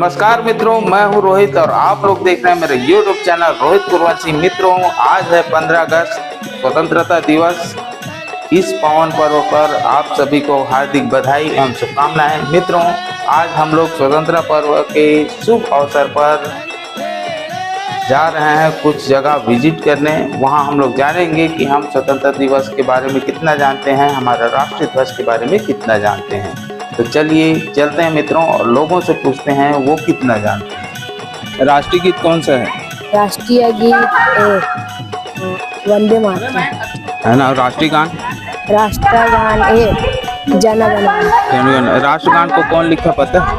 नमस्कार मित्रों, मैं हूं रोहित और आप लोग देख रहे हैं मेरे YouTube चैनल रोहित कुरवंशी। मित्रों, आज है 15 अगस्त स्वतंत्रता दिवस। इस पावन पर्व पर आप सभी को हार्दिक बधाई एवं शुभकामनाएं। मित्रों, आज हम लोग स्वतंत्रता पर्व के शुभ अवसर पर जा रहे हैं कुछ जगह विजिट करने। वहां हम लोग जानेंगे कि हम स्वतंत्रता दिवस के बारे में कितना जानते हैं, हमारा राष्ट्रीय ध्वज के बारे में कितना जानते हैं। तो चलिए चलते हैं मित्रों और लोगों से पूछते हैं वो कितना जानते हैं। राष्ट्रीय गीत कौन सा है? राष्ट्रीय गीत वंदे मातरम है ना। राष्ट्रीय गान? राष्ट्रगान जन गण मन। राष्ट्रगान को कौन लिखा पता है?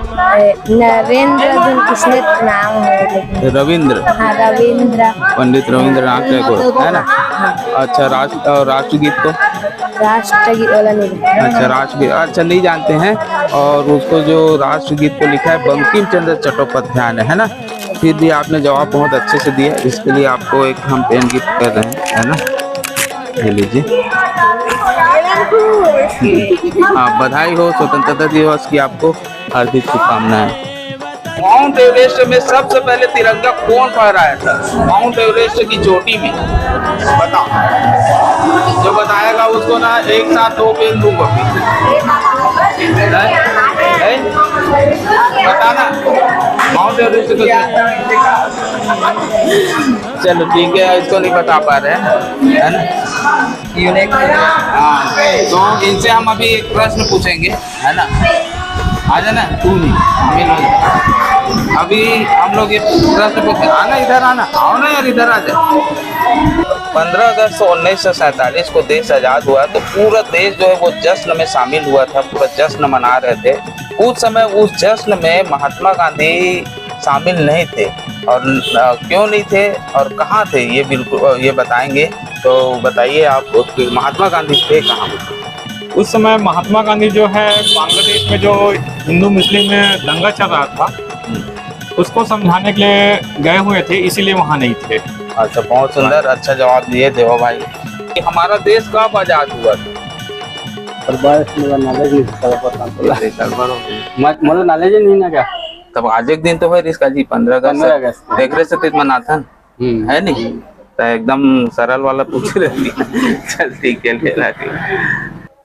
नरेंद्र जन किसने नाम है? रविंद्र। हाँ, रविंद्र, पंडित रविंद्रनाथ टैगोर, है ना। अच्छा, राष्ट्रगीत को? राष्ट्रगीत वाला नहीं। अच्छा, राष्ट्रगीत अच्छा नहीं जानते हैं। और उसको जो राष्ट्रगीत को लिखा है बंकिम चंद्र चट्टोपाध्याय ने, है ना। फिर भी आपने जवाब बहुत अच्छे से दिया, इसके लिए आपको एक हम पेन गिफ्ट कर रहे हैं, है ना। ये लीजिए। हाँ, बधाई हो स्वतंत्रता दिवस की, आपको हार्दिक शुभकामनाएं। माउंट एवरेस्ट में सबसे पहले तिरंगा कौन फहराया था? माउंट एवरेस्ट की चोटी में बताओ। जो बताएगा उसको ना एक साथ 2 पेन दूंगा। बताना माउंट एवरेस्ट को। चलो ठीक है, इसको नहीं बता पा रहे हैं, है ना। हाँ, तो इनसे हम अभी एक प्रश्न पूछेंगे, है ना। आ जाना तू नहीं मिल। अभी हम लोग ये प्रश्न पूछे। आना इधर, आना, आओ ना यार, इधर आ जाए। 15 अगस्त 1947 को देश आजाद हुआ तो पूरा देश जो है वो जश्न में शामिल हुआ था, पूरा जश्न मना रहे थे। उस समय उस जश्न में महात्मा गांधी शामिल नहीं थे, और क्यों नहीं थे और कहाँ थे ये बिल्कुल ये बताएंगे। तो बताइए आप, महात्मा गांधी थे कहाँ? उस समय महात्मा गांधी जो है बांग्लादेश में जो हिंदू मुस्लिम में दंगा चल रहा था उसको समझाने के लिए गए हुए थे, इसीलिए वहाँ नहीं थे। अच्छा, बहुत सुंदर, अच्छा जवाब दिए देवा भाई। हमारा देश कब आजाद हुआ था? नॉलेज नहीं ना क्या। तब आज एक दिन तो है इसका जी, 15 अगस्त देख रहे से मनाथन है नहीं, तो एकदम सरल वाला पूछ रहे। चल ठीक है।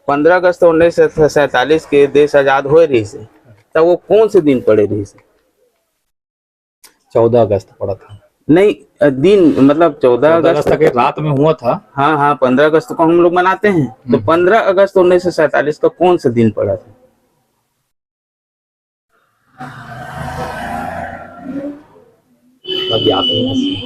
15 अगस्त 1947 के देश आजाद हुए रही से, तब वो कौन से दिन पड़े रही से? 14 अगस्त पड़ा था। नहीं, दिन मतलब 14 अगस्त के रात में हुआ था। हाँ, 15 अगस्त को हम लोग मनाते हैं, तो 15 अगस्त 1947 का कौन सा दिन पड़ा था?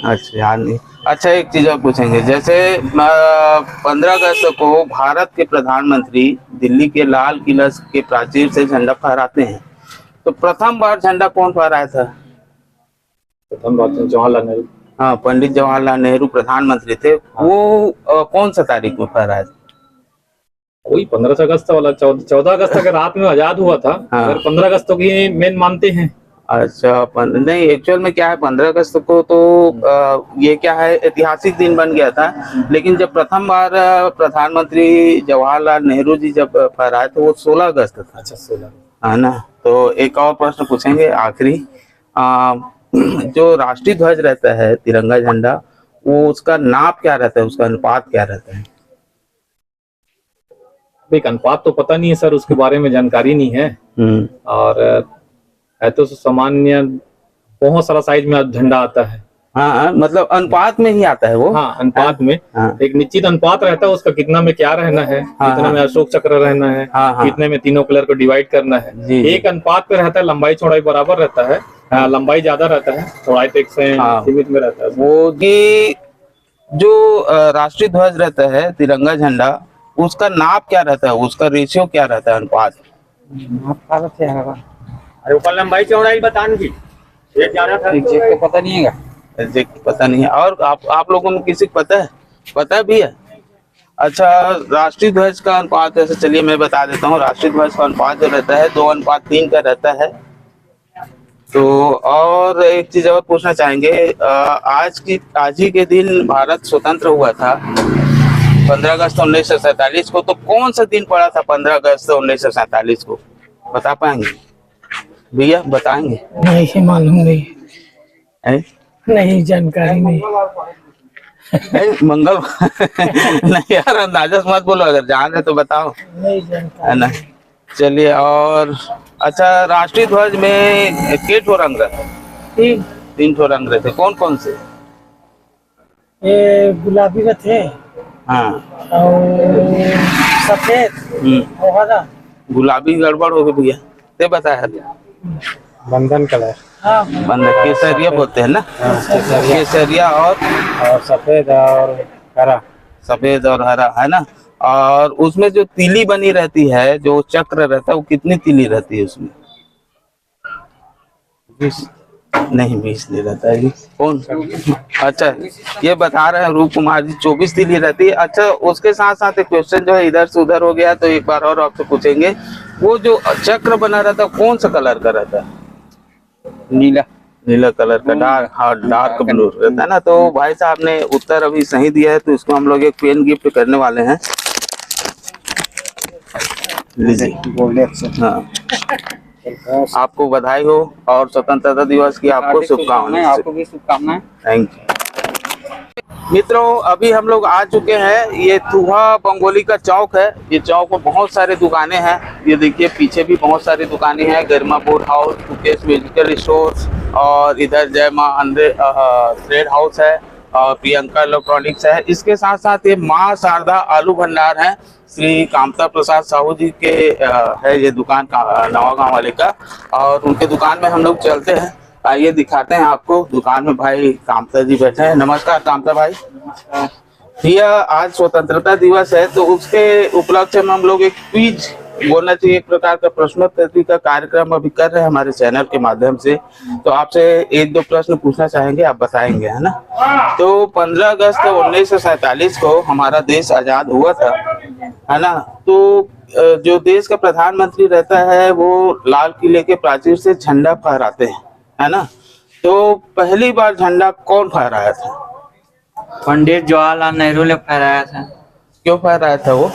अच्छा, याद नहीं। अच्छा, एक चीज और पूछेंगे। जैसे 15 अगस्त को भारत के प्रधानमंत्री दिल्ली के लाल किला के प्राचीर से झंडा फहराते हैं, तो प्रथम बार झंडा कौन फहराया था? प्रथम बार जवाहरलाल नेहरू। हाँ, पंडित जवाहरलाल नेहरू प्रधानमंत्री थे। वो कौन सा तारीख में फहराया था? वही 15 अगस्त वाला। 14 अगस्त के रात में आजाद हुआ था। हाँ। अगर 15 अगस्त की मेन मानते हैं। अच्छा, नहीं, एक्चुअल में क्या है, 15 अगस्त को तो ये क्या है, ऐतिहासिक दिन बन गया था। लेकिन जब प्रथम बार प्रधानमंत्री जवाहरलाल नेहरू जी जब फहराए तो वो 16 अगस्त था। अच्छा, 16, है ना। तो एक और प्रश्न पूछेंगे आखिरी। जो राष्ट्रीय ध्वज रहता है, तिरंगा झंडा, वो उसका नाप क्या रहता है, उसका अनुपात क्या रहता है? एक अनुपात तो पता नहीं है सर, उसके बारे में जानकारी नहीं है। और है तो सामान्य बहुत सारा साइज में झंडा आता है। हाँ, मतलब अनुपात में ही आता है वो। हाँ, अनुपात में। हाँ। एक निश्चित अनुपात रहता है उसका, कितना में क्या रहना है, कितना में अशोक चक्र रहना है, कितने में तीनों कलर को डिवाइड करना है। जी। एक अनुपात पे रहता है, लंबाई चौड़ाई बराबर रहता है। लंबाई ज्यादा रहता है, चौड़ाई तो एक से सीमित में रहता है। वो कि जो राष्ट्रीय ध्वज रहता है, तिरंगा झंडा, उसका नाप क्या रहता है, उसका रेशियो क्या रहता है, अनुपात? अरे ऊपर लंबाई चौड़ाई बताने की तो पता नहीं है, पता नहीं है। और आप लोगों में किसी को पता भी है? अच्छा, राष्ट्रीय ध्वज का अनुपात ऐसे, चलिए मैं बता देता हूँ। राष्ट्रीय ध्वज का अनुपात जो रहता है 2:3 का रहता है। तो और एक चीज और पूछना चाहेंगे, आज ही के दिन भारत स्वतंत्र हुआ था 15 अगस्त 1947 को, तो कौन सा दिन पड़ा था 15 अगस्त 1947 को, बता पाएंगे? भैया बताएंगे? नहीं मालूम नहीं, हैं? नहीं जानकारी नहीं। मंगल नहीं यार, अंदाजा से मत बोलो, अगर जान है तो बताओ, नहीं जानकारी। है ना। चलिए, और अच्छा, राष्ट्रीय ध्वज में के ठो रंग रहते? 3 ठो रंग रहते, कौन कौन से? ये गुलाबी का थे हाँ। और सफेद और हरा। गुलाबी गड़बड़ हो गई भैया, ते बताया था। बंधन कलर। हाँ, बंद केसरिया बोलते हैं ना, केसरिया और सफेद और हरा। सफेद और हरा, है ना। और उसमें जो तीली बनी रहती है, जो चक्र रहता है, वो कितनी तीली रहती है उसमें? 20 नहीं, 20 नहीं रहता है। कौन? अच्छा, ये बता रहे हैं रूप कुमार जी, 24 तीली रहती है। अच्छा, उसके साथ साथ एक क्वेश्चन जो है इधर से उधर हो गया, तो एक बार और आपसे पूछेंगे, वो जो चक्र बना रहता है कौन सा कलर का रहता है? नीला। नीला कलर का, डार्क, हाँ डार्क ब्लू रहता है ना। तो भाई साहब ने उत्तर अभी सही दिया है, तो इसको हम लोग एक पेन गिफ्ट करने वाले हैं। लीजिए। हाँ, आपको बधाई हो और स्वतंत्रता दिवस की आपको शुभकामनाएं। आपको भी शुभकामनाएं। Thank you. मित्रों, अभी हम लोग आ चुके हैं, ये थुहा बंगोली का चौक है। ये चौक में बहुत सारे दुकानें हैं, ये देखिए पीछे भी बहुत सारी दुकानें हैं। Garima board house, Mukesh musical store, और इधर जय मां थ्रेड हाउस है, और प्रियंका इलेक्ट्रॉनिक्स है। इसके साथ साथ ये माँ शारदा आलू भंडार है, श्री कामता प्रसाद साहू जी के है ये दुकान का, नवागांव वाले का। और उनके दुकान में हम लोग चलते हैं, आइए दिखाते हैं आपको। दुकान में भाई कामता जी बैठे हैं। नमस्कार कामता भाई। भैया, आज स्वतंत्रता दिवस है, तो उसके उपलक्ष्य में हम लोग एक क्विज बोलना चाहिए, एक प्रकार का प्रश्नोत्तरी का कार्यक्रम अभी कर रहे हैं हमारे चैनल के माध्यम से। तो आपसे 1-2 प्रश्न पूछना चाहेंगे, आप बताएंगे, है ना। तो 15 अगस्त 1947 को हमारा देश आजाद हुआ था, है ना। तो जो देश का प्रधानमंत्री रहता है वो लाल किले के प्राचीर से झंडा फहराते हैं, है ना। तो पहली बार झंडा कौन फहराया था? पंडित जवाहरलाल नेहरू ने फहराया था। क्यों फहराया था वो?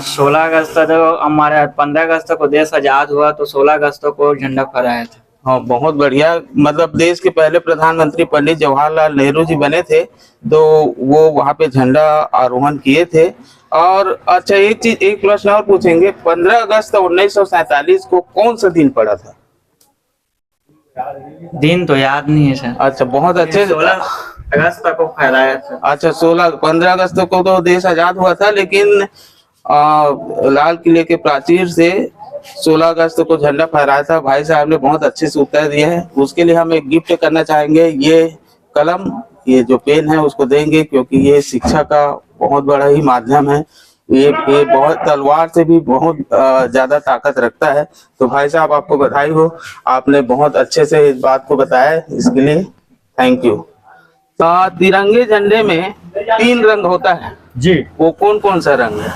16 अगस्त को हमारे 15 अगस्त को देश आजाद हुआ, तो 16 अगस्त को झंडा फहराया था। हाँ, बहुत बढ़िया। मतलब देश के पहले प्रधानमंत्री पंडित जवाहरलाल नेहरू जी बने थे, तो वो वहाँ पे झंडा आरोहण किए थे। और अच्छा, एक प्रश्न और पूछेंगे, 15 अगस्त 1947 को कौन सा दिन पड़ा था? दिन तो याद नहीं है सर। अच्छा, बहुत अच्छे। 16 अगस्त को फहराया था। अच्छा, 15 अगस्त को तो देश आजाद हुआ था, लेकिन लाल किले के प्राचीर से 16 अगस्त को झंडा फहराया था। भाई साहब ने बहुत अच्छे से उत्तर दिया है, उसके लिए हम एक गिफ्ट करना चाहेंगे। ये कलम, ये जो पेन है उसको देंगे, क्योंकि ये शिक्षा का बहुत बड़ा ही माध्यम है। ये बहुत, तलवार से भी बहुत ज्यादा ताकत रखता है। तो भाई साहब, आपको बधाई हो, आपने बहुत अच्छे से इस बात को बताया, इसके लिए थैंक यू। तिरंगे झंडे में 3 रंग होता है जी। वो कौन कौन सा रंग है?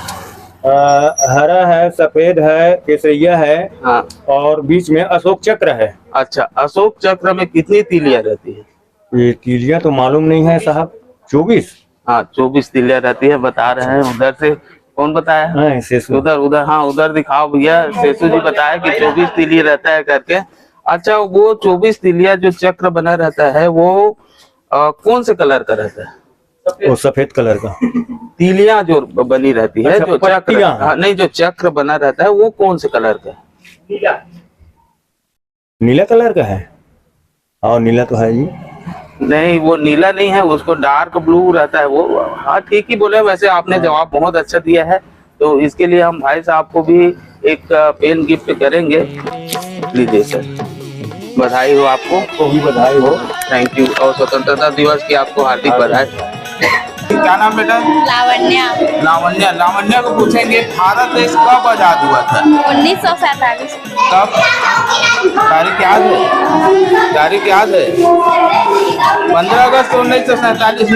हरा है, सफेद है, केसरिया है, हाँ। और बीच में अशोक चक्र है। अच्छा, अशोक चक्र में कितनी तीलियां रहती है? ये तीलियां तो मालूम नहीं है साहब। 24। हाँ, 24 तीलियां रहती है, बता रहे हैं। उधर से कौन बताया? हाँ, शेषु। उधर हाँ, उधर दिखाओ भैया। शेषु जी बताया कि 24 तीली रहता है करके। अच्छा, वो 24 तीलियां जो चक्र बना रहता है वो कौन से कलर का रहता है? वो सफेद कलर का। तीलियां जो बनी रहती है, अच्छा, जो चक्र, हाँ, नहीं, जो चक्र बना रहता है वो कौन से कलर का है? नीला कलर का है। और नीला तो है जी। नहीं, वो नीला नहीं है, उसको डार्क ब्लू रहता है वो। हाँ, ठीक ही बोले। वैसे आपने जवाब बहुत अच्छा दिया है, तो इसके लिए हम भाई साहब को भी एक पेन गिफ्ट करेंगे। लीजिए सर, बधाई हो आपको। तो भी बधाई हो। थैंक यू, और स्वतंत्रता दिवस की आपको हार्दिक बधाई। क्या नाम बेटा? लावण्या। लावण्या। लावण्या को पूछेंगे, भारत देश कब आजाद हुआ था? 1947। कब? तारीख याद है? तारीख याद है? 15 अगस्त 1947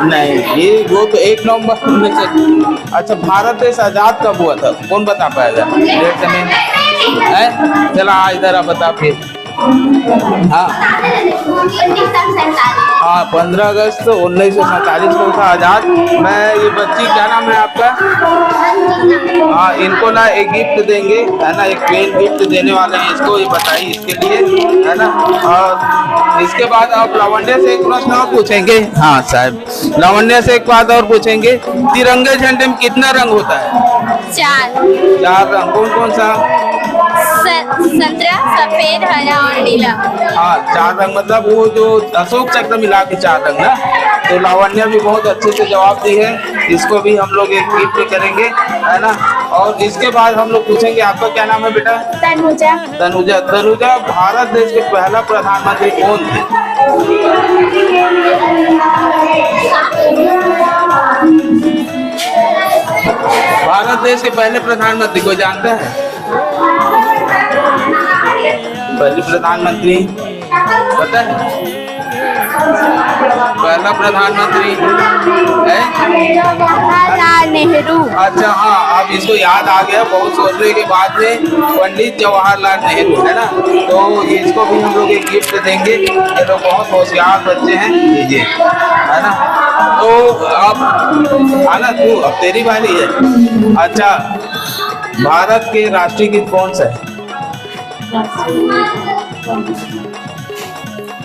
नहीं, ये वो तो 1 नवंबर 19। अच्छा, भारत देश आजाद कब हुआ था? कौन बता पाएगा? डेट समय है? चला इधर आप बता फिर। हाँ हाँ, 15 अगस्त 1947 को था आजाद। मैं, ये बच्ची, क्या नाम है आपका? हाँ, इनको ना एक गिफ्ट देंगे, है ना, एक पेन गिफ्ट देने वाले हैं इसको, ये बताइए इसके लिए, है ना। और इसके बाद आप लावण्य से एक प्रश्न और पूछेंगे। हाँ साहब, लावण्य से एक बात और पूछेंगे, तिरंगे झंडे में कितना रंग होता है? 4 4 रंग, कौन कौन सा? संतरा, सफेद, हरा और नीला। हाँ, 4 रंग मतलब वो जो अशोक चक्र मिला के 4 रंग ना। तो लावण्य भी बहुत अच्छे से जवाब दी है, इसको भी हम लोग एक गिफ्ट करेंगे, है ना। और इसके बाद हम लोग पूछेंगे, आपका क्या नाम है बेटा? तनुजा। तनुजा। तनुजा, भारत देश के पहला प्रधानमंत्री कौन थे? भारत देश के पहले प्रधानमंत्री कोई जानता है? पहले प्रधानमंत्री पता है? पहला प्रधानमंत्री है जवाहरलाल नेहरू। अच्छा, हाँ, अब इसको याद आ गया बहुत सोचने के बाद में, पंडित जवाहरलाल नेहरू, है ना। तो इसको भी हम लोग एक गिफ्ट देंगे, ये लोग बहुत होशियार बच्चे हैं, लीजिए, है ना। तो अब आना तू, अब तेरी बारी है। अच्छा, भारत के राष्ट्रीय गीत कौन सा है?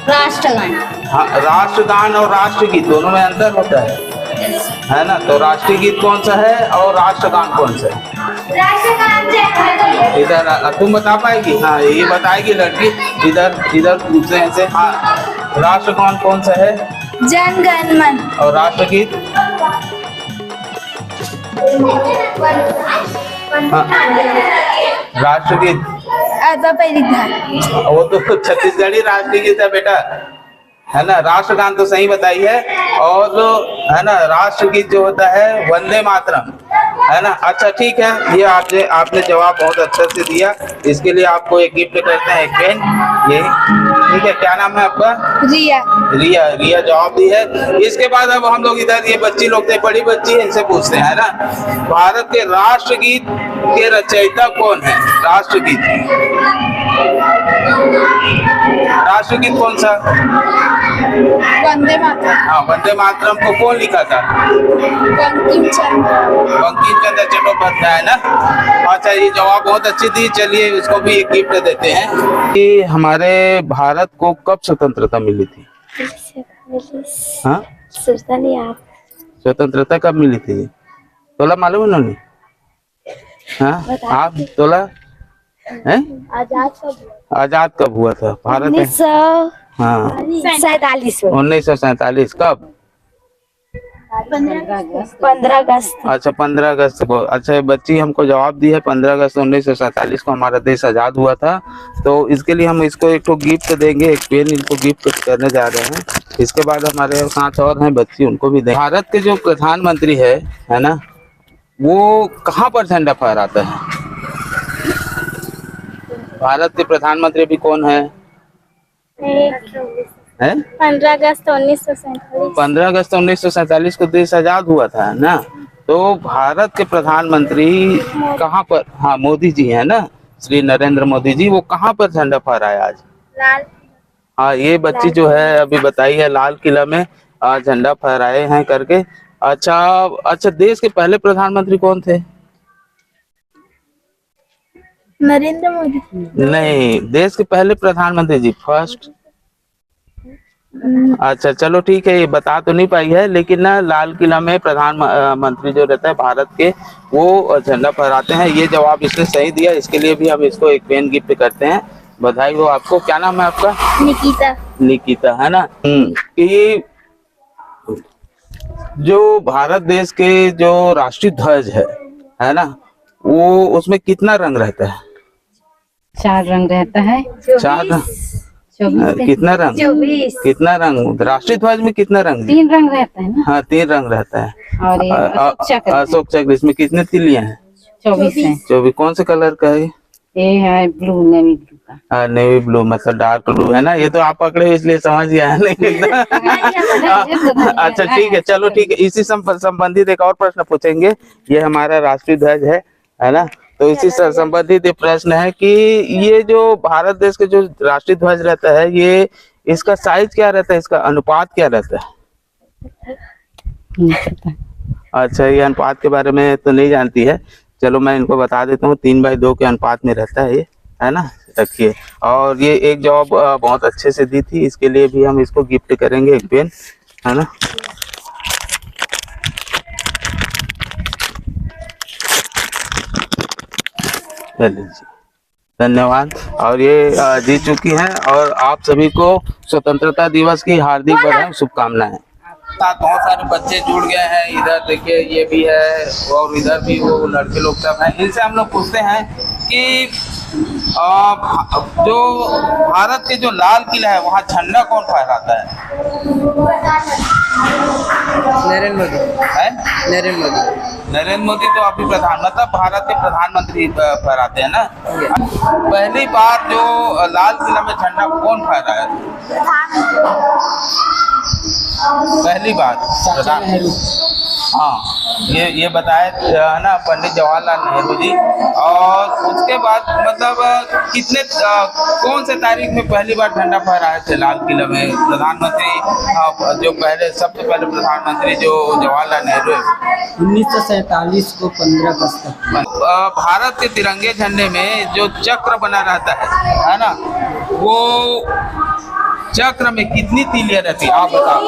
राष्ट्रगान। हाँ, राष्ट्रगान और राष्ट्रगीत दोनों में अंतर होता है ना। तो राष्ट्रीय गीत कौन सा है और राष्ट्रगान कौन सा है? राष्ट्रगान इधर तुम बता पाएगी? हाँ, ये बताएगी लड़की। इधर इधर पूछते हैं से। हाँ, राष्ट्रगान कौन सा है? जन गण मन। और राष्ट्रगीत? हाँ, राष्ट्रगीत वो तो छत्तीसगढ़ी राष्ट्रीय गीत है बेटा, है ना। राष्ट्रगान तो सही बताई है, और है ना राष्ट्रगीत जो होता है वंदे मातरम, है ना। अच्छा ठीक है, ये आपने जवाब बहुत अच्छे से दिया, इसके लिए आपको एक गिफ्ट करते हैं, एक पेन, ये ठीक है। क्या नाम है आपका? रिया। रिया। रिया जवाब दी है। इसके बाद अब हम लोग इधर, ये बच्ची लोग थे, बड़ी बच्ची है, इनसे पूछते हैं, है ना। भारत के राष्ट्रगीत के रचयिता कौन है? राष्ट्रगीत, राष्ट्रगीत कौन सा? वंदे मातरम। हाँ, वंदे मातरम को कौन लिखा था? बंकिम चंद्र चट्टोपाध्याय, है ना। अच्छा, ये जवाब बहुत अच्छी दी। चलिए उसको भी एक गिफ्ट देते हैं। कि हमारे भारत को कब स्वतंत्रता मिली थी? हाँ, स्वतंत्रता कब मिली थी? तोला मालूम है उन्होंने? हाँ, आप तोला है? आजाद कब हुआ था भारत में? 1947 में। 1947 कब? 15 अगस्त। अच्छा, 15 अगस्त को। अच्छा, ये बच्ची हमको जवाब दी है, 15 अगस्त 1947 को हमारा देश आजाद हुआ था। तो इसके लिए हम इसको एक तो गिफ्ट देंगे, एक पेन इनको गिफ्ट करने जा रहे हैं। इसके बाद हमारे साथ और हैं बच्ची, उनको भी देंगे। भारत के जो प्रधानमंत्री है ना, वो कहाँ पर झंडा फहराता है? भारत के प्रधानमंत्री भी कौन है? 15 अगस्त 1947। 15 अगस्त 1947 को देश आजाद हुआ था ना। तो भारत के प्रधानमंत्री कहाँ पर? हाँ, मोदी जी है ना, श्री नरेंद्र मोदी जी। वो कहाँ पर झंडा फहराया आज? लाल। हाँ, ये बच्ची जो है अभी बताई है, लाल किला में झंडा फहराए हैं करके। अच्छा, देश के पहले प्रधानमंत्री कौन थे? नरेंद्र मोदी। नहीं, देश के पहले प्रधानमंत्री जी, फर्स्ट। अच्छा चलो ठीक है, ये बता तो नहीं पाई है, लेकिन ना लाल किला में प्रधानमंत्री जो रहता है भारत के, वो झंडा फहराते हैं। ये जवाब इसने सही दिया, इसके लिए भी हम इसको एक पेन गिफ्ट करते हैं। बधाई हो आपको। क्या नाम है आपका? निकिता। निकिता, है ना। कि जो भारत देश के जो राष्ट्रीय ध्वज है ना, वो उसमें कितना रंग रहता है? 4 रंग रहता है। 4 रंग? 24। कितना रंग? 24। कितना रंग? राष्ट्रीय ध्वज में कितना रंग? 3 रंग रहता है ना। हाँ, 3 रंग रहता है। और ये अशोक चक्र है। अशोक चक्र, इसमें कितने तिलियां हैं? 24 है। 24। कौन से कलर का है? ये है ब्लू, नेवी ब्लू का। नेवी ब्लू, मतलब डार्क ब्लू, है ना। ये तो आप पकड़े इसलिए समझ गया है। अच्छा ठीक है, चलो ठीक है। इसी संबंधित एक और प्रश्न पूछेंगे। ये हमारा राष्ट्रीय ध्वज है ना। तो इसी से संबंधित ये प्रश्न है कि ये जो भारत देश के जो राष्ट्रीय ध्वज रहता है, ये इसका साइज क्या रहता है, इसका अनुपात क्या रहता है? अच्छा, ये अनुपात के बारे में तो नहीं जानती है। चलो मैं इनको बता देता हूँ, 3/2 के अनुपात में रहता है ये, है ना। रखिए। और ये एक जॉब बहुत अच्छे से दी थी, इसके लिए भी हम इसको गिफ्ट करेंगे एक पेन, है ना। धन्यवाद। और ये जीत चुकी हैं और आप सभी को स्वतंत्रता दिवस की हार्दिक बधाई शुभकामनाएं। साथ बहुत सारे बच्चे जुड़ गए हैं, इधर देखिए ये भी है और इधर भी वो लड़के लोग सब हैं। इनसे हम लोग पूछते हैं कि जो भारत के जो लाल किला है वहाँ झंडा कौन फहराता है? नरेंद्र मोदी। है नरेंद्र मोदी। नरेंद्र मोदी तो अभी मतलब भारत के प्रधानमंत्री फहराते हैं ना। पहली बार जो लाल किला में झंडा कौन फहराया? पहली बार चाचा नेहरू। हाँ, ये बताए ना पंडित जवाहरलाल नेहरू जी। और उसके बाद मतलब कितने कौन से तारीख में पहली बार झंडा फहराए थे लाल किला में प्रधानमंत्री? जो पहले सबसे पहले प्रधानमंत्री जो जवाहरलाल नेहरू 1947 को 15 अगस्त तक। भारत के तिरंगे झंडे में जो चक्र बना रहता है ना, वो चक्र में कितनी तीलियां रहती है आप बताओ।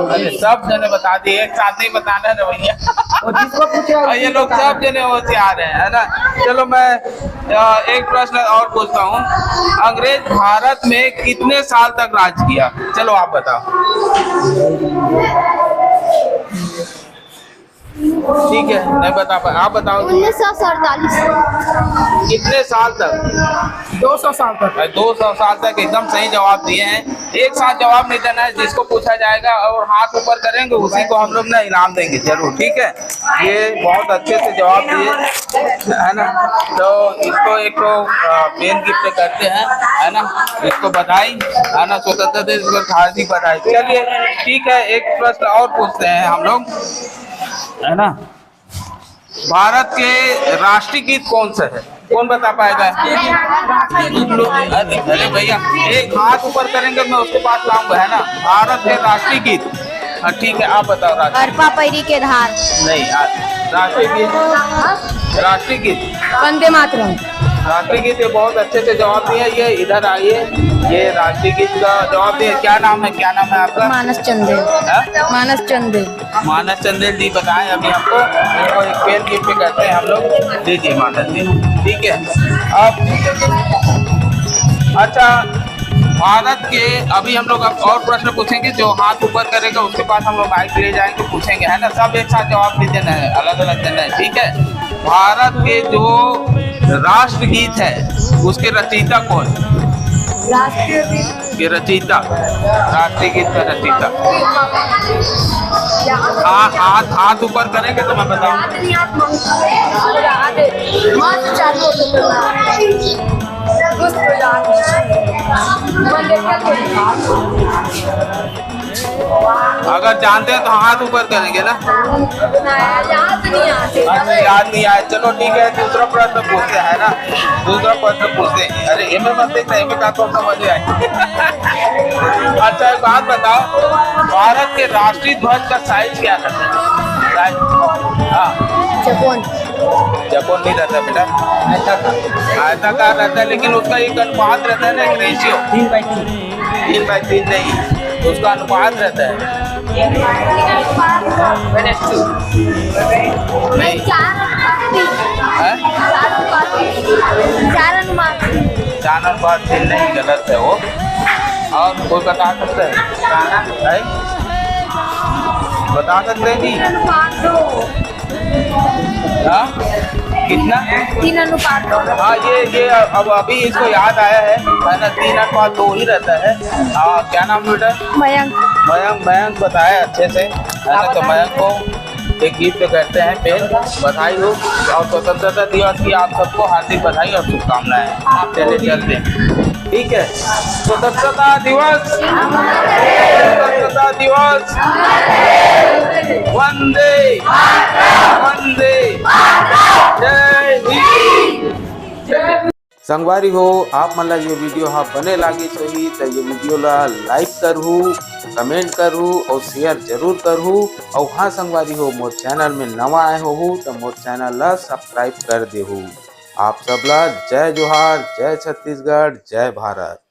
अरे सब जने बता दिए, एक साथ नहीं बताना है भैया। ये लोग सब जने होशियार हैं, है ना। चलो मैं एक प्रश्न और पूछता हूँ, अंग्रेज भारत में कितने साल तक राज किया? चलो आप बताओ। ठीक है, नहीं बता पाए, आप बताओ। 1947। कितने साल तक? 200 साल तक। 200 साल तक एकदम सही जवाब दिए हैं। एक साथ जवाब नहीं देना है, जिसको पूछा जाएगा और हाथ ऊपर करेंगे उसी को हम लोग ना इनाम देंगे जरूर, ठीक है। ये बहुत अच्छे से जवाब दिए, है ना। तो इसको एक पेन गिफ्ट करते हैं, है ना। इसको बधाई, है ना, स्वतंत्रता दिवस की हार्दिक बधाई। चलिए ठीक है, एक प्रश्न और पूछते हैं हम लोग, है ना। भारत के राष्ट्रीय गीत कौन सा है? कौन बता पाएगा? अरे भैया एक हाथ ऊपर करेंगे मैं उसके पास लाऊंगा, है ना। भारत के राष्ट्रीय गीत, ठीक है आप बताओ। अर्पा पैरी के धार। नहीं, राष्ट्रीय गीत, राष्ट्रीय गीत वंदे मातरम। राष्ट्रीय गीत ये बहुत अच्छे से जवाब दिया। ये इधर आइए, ये राष्ट्रीय गीत का जवाब दिया। क्या नाम है आपका? मानस चंदेल। मानस चंदेल। मानस चंदेल जी बताएं अभी हमको। इनको एक पेन गिफ्ट करते हैं हम लोग, दीजिए मानस जी, ठीक है। अब अच्छा, भारत के अभी हम लोग अब और प्रश्न पूछेंगे, जो हाथ ऊपर करेगा उसके पास हम लोग माइक ले जाएंगे, पूछेंगे, है ना। सब एक साथ जवाब नहीं देना है, अलग अलग देना है, ठीक है। भारत के जो राष्ट्रगीत है उसके रचयिता कौन? के रचयिता, राष्ट्रीय गीत का रचयिता। हाथ ऊपर करेंगे तो मैं बताऊंगा। अगर जानते हैं तो हाथ ऊपर करेंगे ना। अच्छा याद नहीं आया, चलो ठीक है। दूसरा प्रश्न पूछते हैं ना, दूसरा प्रश्न पूछते हैं। अरे एमे मत देखना, एमे का तो समझ आए। अच्छा एक बात बताओ, भारत के राष्ट्रीय ध्वज का साइज क्या रहता है? चकोन नहीं रहता बेटा, आयताकार रहता है, लेकिन उसका एक अनुपात रहता है ना, एक रेशियो। 3/3 नहीं, उसका अनुपात रहता है। नहीं, 4/3 नहीं, गलत है वो। और कोई बता सकता है? बता सकते हैं जी? हाँ कितना? 3:2। हाँ ये अब अभी इसको याद आया है ना, 3/2 ही रहता है। हाँ क्या नाम बेटा? मयंक। मयंक बताया अच्छे से, है ना। तो मयंक को एक गिफ्ट करते हैं, पेन। बधाई हो और स्वतंत्रता दिवस की आप सबको हार्दिक बधाई और शुभकामनाएं। चले चलते हैं, ठीक है। स्वतंत्रता दिवस, स्वतंत्रता दिवस, वंदे वंदे जय हिंद। संगवारी हो आप मन ला ये वीडियो हा बने लागिस होही तो ये वीडियो ला लाइक करहू, कमेंट करहू और शेयर जरूर करहू। और हाँ संगवारी हो मोर चैनल में नवा आए हो तो मोर चैनल ला सब्सक्राइब कर देहू। आप सबला जय जोहार, जय छत्तीसगढ़, जय भारत।